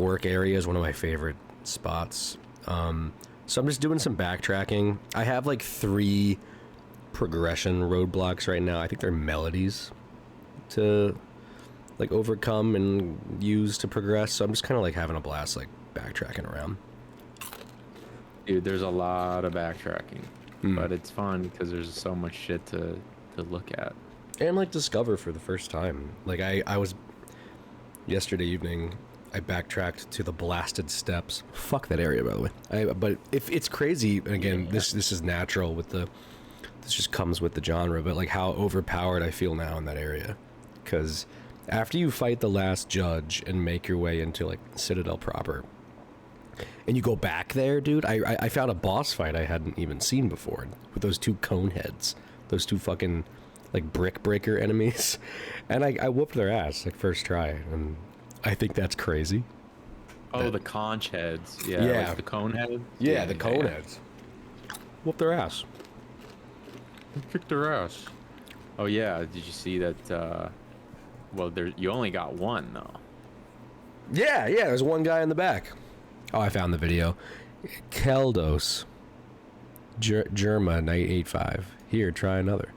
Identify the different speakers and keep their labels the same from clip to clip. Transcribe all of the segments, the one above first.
Speaker 1: Gork area is one of my favorite spots. So I'm just doing some backtracking. I have like 3 progression roadblocks right now. I think they're melodies to like overcome and use to progress. So I'm just kind of like having a blast, like backtracking around.
Speaker 2: Dude, there's a lot of backtracking, but it's fun because there's so much shit to look at.
Speaker 1: And like discover for the first time. Like I was yesterday evening, I backtracked to the Blasted Steps. Fuck that area, by the way. But if it's crazy, and again, this is natural with the, this just comes with the genre, but like how overpowered I feel now in that area. Because after you fight the last judge and make your way into like Citadel proper, and you go back there, dude, I found a boss fight I hadn't even seen before with those 2 cone heads, those 2 fucking like brick breaker enemies, and I whooped their ass like first try, and I think that's crazy.
Speaker 2: Oh, the conch heads. Yeah. Like the cone heads.
Speaker 1: Yeah, the cone heads. Whoop their ass.
Speaker 2: Kick their ass. Oh yeah, did you see that? Well, you only got 1 though.
Speaker 1: Yeah, there's 1 guy in the back. Oh, I found the video. Keldos. Germa 985. Here, try another.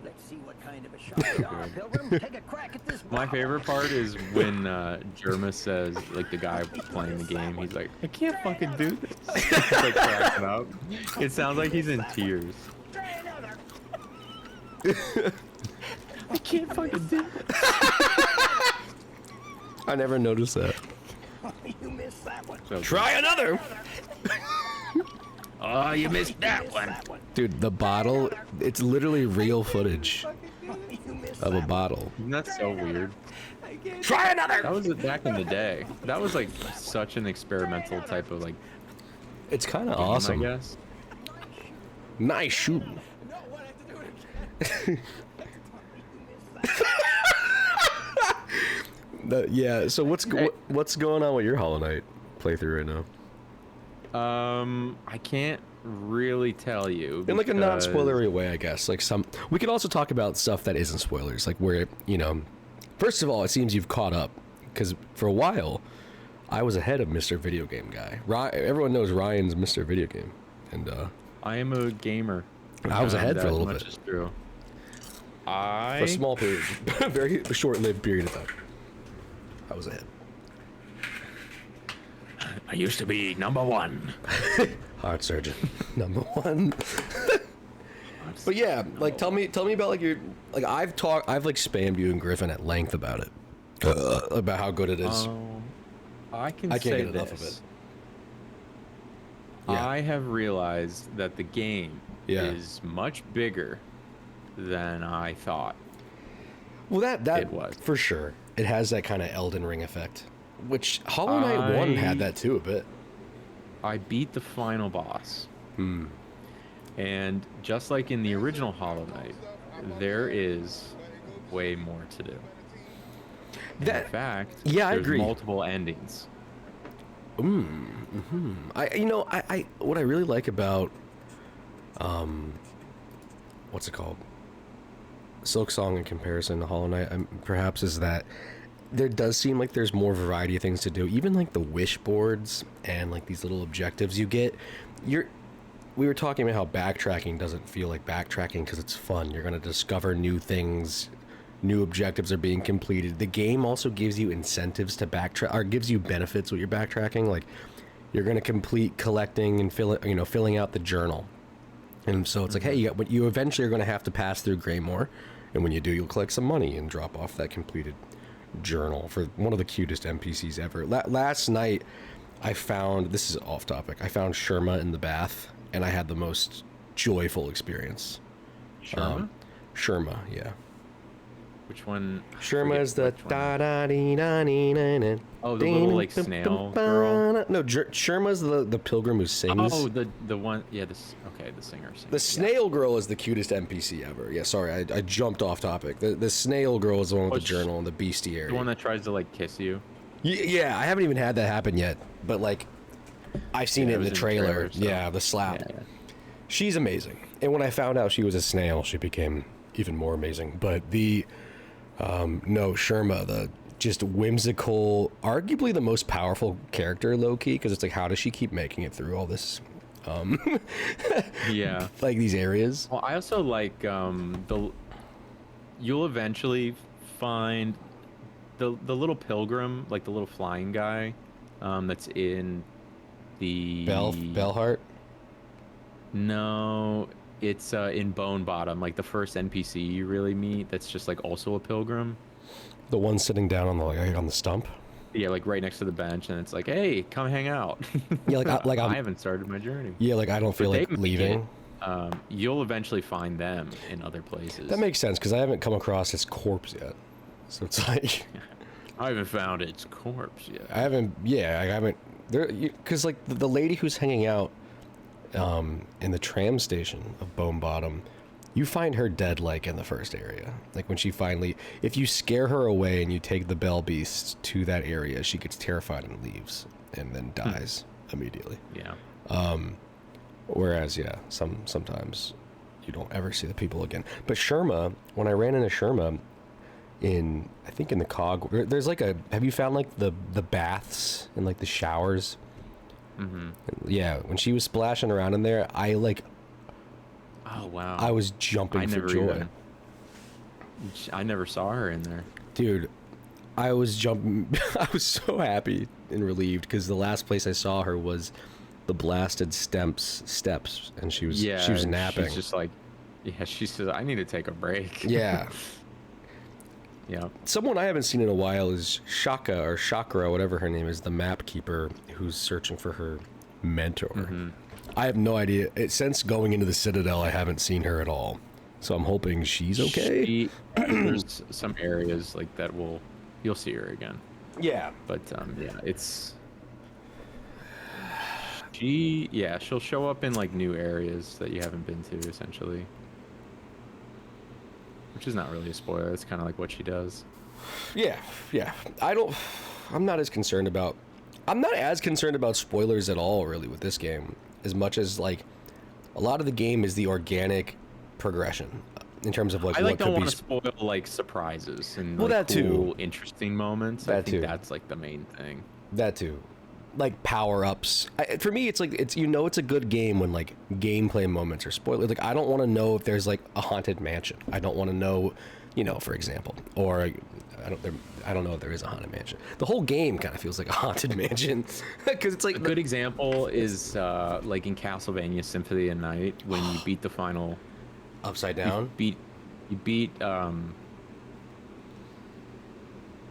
Speaker 3: Let's see what kind of a shot you are, Pilgrim. Take a crack at this.
Speaker 2: My favorite part is when Germa says, like the guy playing the game, he's like, I can't fucking do this. He's like cracking up. It sounds like he's in tears.
Speaker 3: Try another.
Speaker 2: I can't fucking do this.
Speaker 1: I never noticed that.
Speaker 3: You missed that one.
Speaker 2: So
Speaker 1: Try another!
Speaker 2: oh, you missed that one.
Speaker 1: Dude, the bottle, it's literally real footage
Speaker 3: You missed
Speaker 1: of a
Speaker 3: that
Speaker 1: bottle.
Speaker 2: Isn't that so weird?
Speaker 1: Try another!
Speaker 2: That was back in the day. That was like such an experimental type of like
Speaker 1: It's kind of
Speaker 2: game,
Speaker 1: awesome.
Speaker 2: I guess.
Speaker 1: Nice shoe. Yeah, so what's going on with your Hollow Knight playthrough right now?
Speaker 2: I can't really tell you.
Speaker 1: In like a
Speaker 2: because-
Speaker 1: non-spoilery way, I guess. Like we could also talk about stuff that isn't spoilers, like where, you know, first of all, it seems you've caught up, because for a while, I was ahead of Mr. Video Game Guy. Everyone knows Ryan's Mr. Video Game, and
Speaker 2: I am a gamer.
Speaker 1: I was ahead for a little
Speaker 2: That
Speaker 1: bit.
Speaker 2: much is true.
Speaker 1: For a small period, very short-lived period of time, I was ahead.
Speaker 2: I used to be #1.
Speaker 1: Heart surgeon, #1. But yeah, like tell me about like your like I've like spammed you and Griffin at length about it, about how good it is.
Speaker 2: I
Speaker 1: I can't
Speaker 2: say
Speaker 1: get enough of
Speaker 2: this.
Speaker 1: it. Yeah.
Speaker 2: I have realized that the game
Speaker 1: Yeah.
Speaker 2: is much bigger than I thought.
Speaker 1: Well, that
Speaker 2: It was.
Speaker 1: for sure. It has that kind of Elden Ring effect, which Hollow Knight 1 had that too a bit.
Speaker 2: I beat the final boss.
Speaker 1: Hmm.
Speaker 2: And just like in the original Hollow Knight, there is way more to do. In fact,
Speaker 1: yeah, I
Speaker 2: there's
Speaker 1: agree.
Speaker 2: multiple endings.
Speaker 1: I what I really like about what's it called? Silksong in comparison to Hollow Knight, perhaps, is that there does seem like there's more variety of things to do. Even like the wish boards and like these little objectives you get. We were talking about how backtracking doesn't feel like backtracking because it's fun. You're going to discover new things. New objectives are being completed. The game also gives you incentives to backtrack, or gives you benefits with your backtracking. Like you're going to complete collecting and filling out the journal. And so it's like, hey, you eventually are going to have to pass through Greymore. And when you do, you'll collect some money and drop off that completed journal for one of the cutest NPCs ever. Last night, I found, this is off topic, I found Sherma in the bath, and I had the most joyful experience.
Speaker 2: Sherma?
Speaker 1: Sherma, yeah.
Speaker 2: Which one? I
Speaker 1: Sherma
Speaker 2: forget
Speaker 1: is the
Speaker 2: which one.
Speaker 1: da da dee da dee na na.
Speaker 2: Oh, the little like snail girl.
Speaker 1: No, Sherma's the pilgrim who sings.
Speaker 2: Oh, the one. Yeah, the singer.
Speaker 1: The snail girl is the cutest NPC ever. Yeah, sorry, I jumped off topic. The snail girl is the one with the journal and the bestiary.
Speaker 2: The one that tries to like kiss you.
Speaker 1: Yeah, I haven't even had that happen yet, but like, I've seen it in the trailer. Yeah, the slap.
Speaker 2: Yeah.
Speaker 1: She's amazing. And when I found out she was a snail, she became even more amazing. But no, Sherma, just whimsical, arguably the most powerful character, low key, because it's like, how does she keep making it through all this?
Speaker 2: Yeah.
Speaker 1: Like these areas.
Speaker 2: Well, I also like you'll eventually find the little pilgrim, like the little flying guy, that's in the
Speaker 1: Bellheart.
Speaker 2: No, it's in Bone Bottom, like the first NPC you really meet. That's just like also a pilgrim.
Speaker 1: The one sitting down on the stump.
Speaker 2: Yeah, like right next to the bench, and it's like, hey, come hang out.
Speaker 1: Yeah,
Speaker 2: I haven't started my journey.
Speaker 1: Yeah, like I don't feel
Speaker 2: But
Speaker 1: like
Speaker 2: they make
Speaker 1: leaving.
Speaker 2: You'll eventually find them in other places.
Speaker 1: That makes sense because I haven't come across his corpse yet. So it's like
Speaker 2: I haven't found its corpse yet.
Speaker 1: I haven't. Yeah, I haven't. There, because like the lady who's hanging out in the tram station of Bone Bottom, you find her dead like in the first area. Like when she finally, if you scare her away and you take the Bell Beast to that area, she gets terrified and leaves, and then dies immediately.
Speaker 2: Yeah.
Speaker 1: Whereas, yeah, sometimes you don't ever see the people again. But Sherma, when I ran into Sherma I think in the cog, there's like have you found like the baths and like the showers?
Speaker 2: Mm-hmm.
Speaker 1: Yeah, when she was splashing around in there,
Speaker 2: Oh wow.
Speaker 1: I was jumping for joy.
Speaker 2: I never saw her in there.
Speaker 1: Dude, I was jumping. I was so happy and relieved because the last place I saw her was the blasted steps, and she was napping.
Speaker 2: She's just like, yeah, she says, I need to take a break.
Speaker 1: Yeah.
Speaker 2: Yeah.
Speaker 1: Someone I haven't seen in a while is Shaka or Chakra, whatever her name is, the map keeper who's searching for her mentor.
Speaker 2: Mm-hmm.
Speaker 1: I have no idea. Since going into the Citadel, I haven't seen her at all. So I'm hoping she's okay.
Speaker 2: There's some areas like that you'll see her again.
Speaker 1: Yeah.
Speaker 2: But yeah, she'll show up in like new areas that you haven't been to, essentially. Which is not really a spoiler. It's kind of like what she does.
Speaker 1: Yeah. I'm not as concerned about spoilers at all, really, with this game, as much as like a lot of the game is the organic progression in terms of like
Speaker 2: I
Speaker 1: what
Speaker 2: don't
Speaker 1: could
Speaker 2: want
Speaker 1: be.
Speaker 2: to spoil like surprises and
Speaker 1: Well,
Speaker 2: like,
Speaker 1: that too.
Speaker 2: cool, interesting moments. I
Speaker 1: That
Speaker 2: think
Speaker 1: too.
Speaker 2: that's like the main thing.
Speaker 1: That too. Like power ups. For me, it's like it's a good game when like gameplay moments are spoiled. Like I don't want to know if there's like a haunted mansion. I don't want to know, for example, or I don't know if there is a haunted mansion. The whole game kind of feels like a haunted mansion because it's like
Speaker 2: A good example is like in Castlevania Symphony of the Night when you beat the final.
Speaker 1: upside down.
Speaker 2: You beat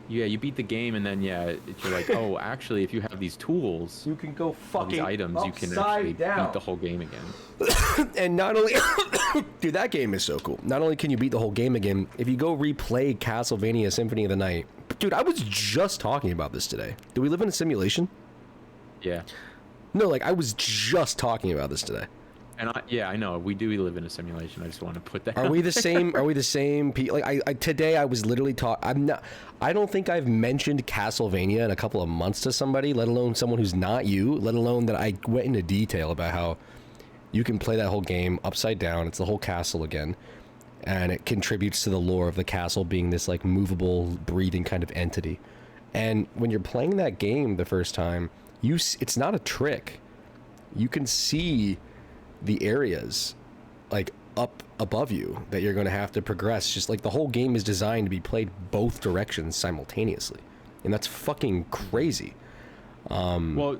Speaker 2: you beat the game, and then you're like, oh, actually, if you have these tools,
Speaker 1: You can go
Speaker 2: all
Speaker 1: fucking
Speaker 2: these items, you can
Speaker 1: upside
Speaker 2: actually
Speaker 1: down.
Speaker 2: beat the whole game again.
Speaker 1: And not only, dude, that game is so cool. Not only can you beat the whole game again, if you go replay Castlevania Symphony of the Night, dude, I was just talking about this today. Do we live in a simulation?
Speaker 2: Yeah,
Speaker 1: No, like I was just talking about this today.
Speaker 2: and I know we do live in a simulation. I just want to put that.
Speaker 1: Are we the same? Are we the same? Like I today I was literally I don't think I've mentioned Castlevania in a couple of months to somebody, let alone someone who's not you. Let alone that I went into detail about how you can play that whole game upside down. It's the whole castle again, and it contributes to the lore of the castle being this like movable, breathing kind of entity. And when you're playing that game the first time, it's not a trick. You can see the areas like up above you that you're going to have to progress. Just like the whole game is designed to be played both directions simultaneously, and that's fucking crazy.
Speaker 2: Well,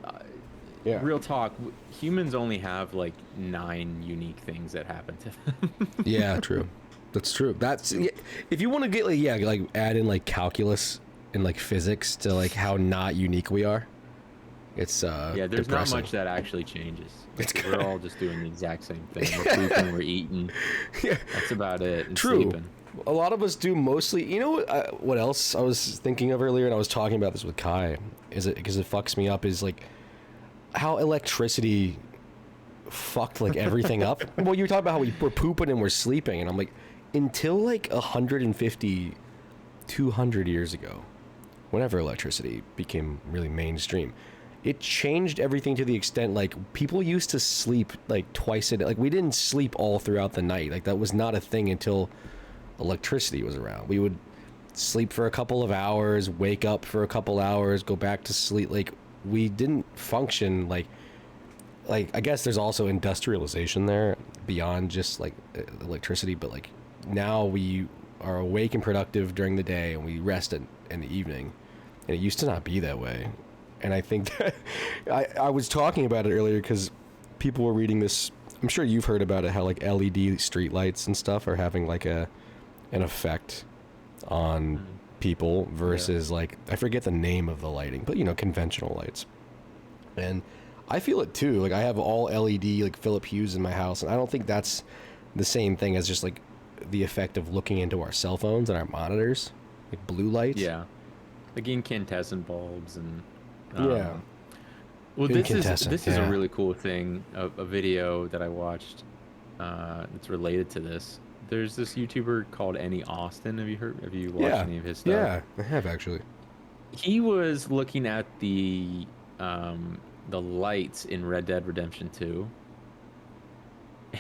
Speaker 1: Yeah.
Speaker 2: real talk. Humans only have like 9 unique things that happen to them.
Speaker 1: Yeah, true. That's true. If you want to get like add in like calculus and like physics to like how not unique we are. It's
Speaker 2: Yeah, there's
Speaker 1: depressing.
Speaker 2: not much that actually changes.
Speaker 1: It's
Speaker 2: We're all just doing the exact same thing. We're sleeping, we're eating.
Speaker 1: Yeah.
Speaker 2: That's about it. And
Speaker 1: True.
Speaker 2: Sleeping.
Speaker 1: A lot of us do mostly. You know what else I was thinking of earlier, and I was talking about this with Kai. Is it because it fucks me up? Is like how electricity fucked like everything up. Well, you were talking about how we're pooping and we're sleeping, and I'm like, until like 150, 200 years ago, whenever electricity became really mainstream, it changed everything to the extent like people used to sleep like twice a day. Like we didn't sleep all throughout the night. Like that was not a thing until electricity was around. We would sleep for a couple of hours, wake up for a couple hours, go back to sleep. Like, we didn't function like I guess there's also industrialization there beyond just like electricity, but like now we are awake and productive during the day and we rest in the evening, and it used to not be that way. And I think that I was talking about it earlier because people were reading this. I'm sure you've heard about it, how like LED street lights and stuff are having like an effect on people versus like, I forget the name of the lighting, but you know, conventional lights. And I feel it too. Like, I have all LED like Philip Hughes in my house, and I don't think that's the same thing as just like the effect of looking into our cell phones and our monitors, like blue lights.
Speaker 2: Yeah, like incandescent bulbs and
Speaker 1: yeah.
Speaker 2: Well, this is
Speaker 1: yeah.
Speaker 2: a really cool thing. A video that I watched that's related to this. There's this YouTuber called Any Austin. Have you watched any of his stuff?
Speaker 1: Yeah, I have actually.
Speaker 2: He was looking at the lights in Red Dead Redemption 2,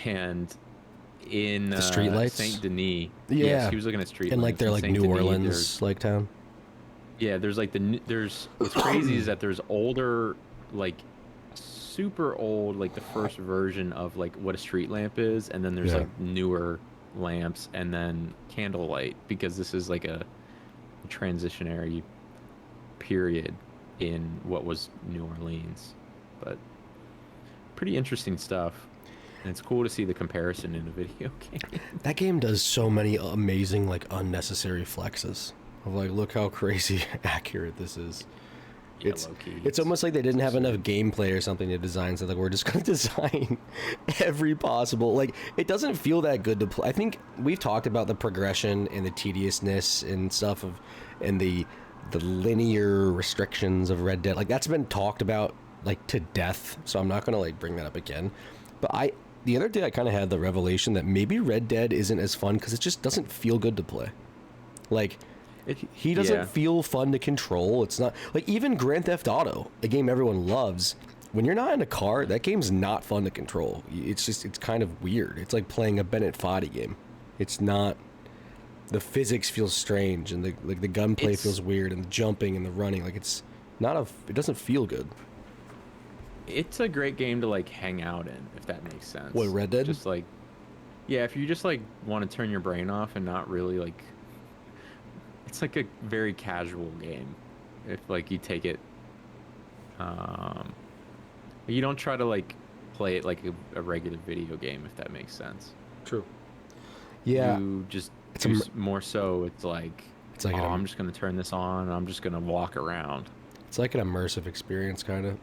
Speaker 2: and in
Speaker 1: the street lights,
Speaker 2: Saint Denis.
Speaker 1: Yeah,
Speaker 2: yes, he was looking at street lights.
Speaker 1: And like they're like New Orleans like town.
Speaker 2: Yeah, there's what's crazy is that there's older, like super old, like the first version of like what a street lamp is, and then there's like newer lamps, and then candlelight, because this is like a transitionary period in what was New Orleans. But pretty interesting stuff, and it's cool to see the comparison in a video game.
Speaker 1: That game does so many amazing like unnecessary flexes of like, look how crazy accurate this is.
Speaker 2: Yeah,
Speaker 1: it's almost like they didn't have enough gameplay or something to design, so like, we're just gonna design every possible, like, it doesn't feel that good to play. I think we've talked about the progression and the tediousness and stuff and the linear restrictions of Red Dead. Like, that's been talked about like to death, so I'm not gonna like bring that up again. But the other day I kind of had the revelation that maybe Red Dead isn't as fun because it just doesn't feel good to play. Like, he doesn't feel fun to control. It's not like even Grand Theft Auto, a game everyone loves. When you're not in a car, that game's not fun to control. It's kind of weird. It's like playing a Bennett Foddy game. It's not. The physics feels strange, and the gunplay feels weird, and the jumping and the running, like, it's not it doesn't feel good.
Speaker 2: It's a great game to like hang out in, if that makes sense.
Speaker 1: What, Red Dead?
Speaker 2: Just like, yeah, if you just like want to turn your brain off and not really like, it's like a very casual game. If like you take it, you don't try to like play it like a regular video game, if that makes sense.
Speaker 1: True. Yeah.
Speaker 2: You just more so. It's like oh, I'm just gonna turn this on, and I'm just gonna walk around.
Speaker 1: It's like an immersive experience, kind of.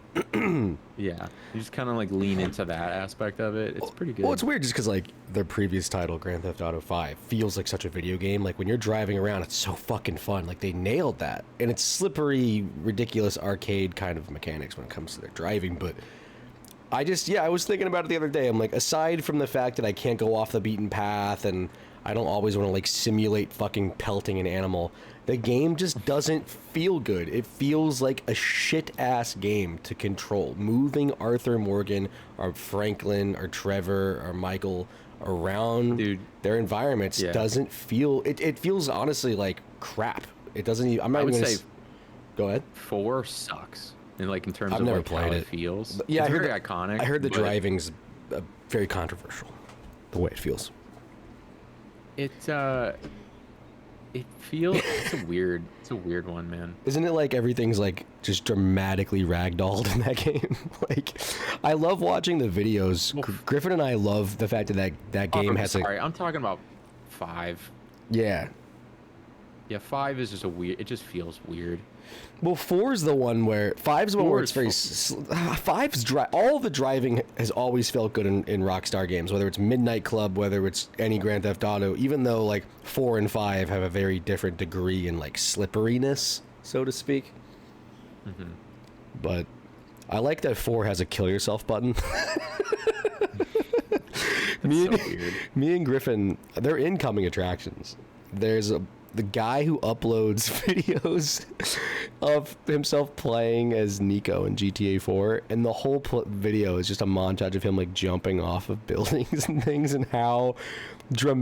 Speaker 2: Yeah, you just kind of like lean into that aspect of it. It's pretty good.
Speaker 1: Well, it's weird just because like their previous title, Grand Theft Auto 5, feels like such a video game. Like when you're driving around, it's so fucking fun. Like they nailed that, and it's slippery, ridiculous arcade kind of mechanics when it comes to their driving. But I was thinking about it the other day. I'm like, aside from the fact that I can't go off the beaten path and I don't always want to like simulate fucking pelting an animal, the game just doesn't feel good. It feels like a shit ass game to control. Moving Arthur Morgan or Franklin or Trevor or Michael around their environments doesn't feel. It feels honestly like crap. It doesn't even. I'm not even gonna say. Go ahead.
Speaker 2: 4 sucks. And like in terms
Speaker 1: I've
Speaker 2: of
Speaker 1: never
Speaker 2: like
Speaker 1: played
Speaker 2: how
Speaker 1: it
Speaker 2: it feels.
Speaker 1: But, yeah,
Speaker 2: it's very iconic.
Speaker 1: I heard the driving's very controversial. The way it feels.
Speaker 2: It's a weird one, man.
Speaker 1: Isn't it like everything's like just dramatically ragdolled in that game? Like, I love watching the videos. Griffin and I love the fact that that game has.
Speaker 2: I'm talking about 5.
Speaker 1: Yeah.
Speaker 2: Yeah, 5 is just it just feels weird.
Speaker 1: Well, 4's the one where 5's the one where it's very 5's all the driving has always felt good in Rockstar games, whether it's Midnight Club, whether it's any Grand Theft Auto, even though like 4 and 5 have a very different degree in like slipperiness, so to speak. Mm-hmm. But I like that 4 has a kill yourself button. Me and Griffin, they're incoming attractions. There's the guy who uploads videos of himself playing as Nico in GTA 4, and the whole video is just a montage of him like jumping off of buildings and things, and how dramatic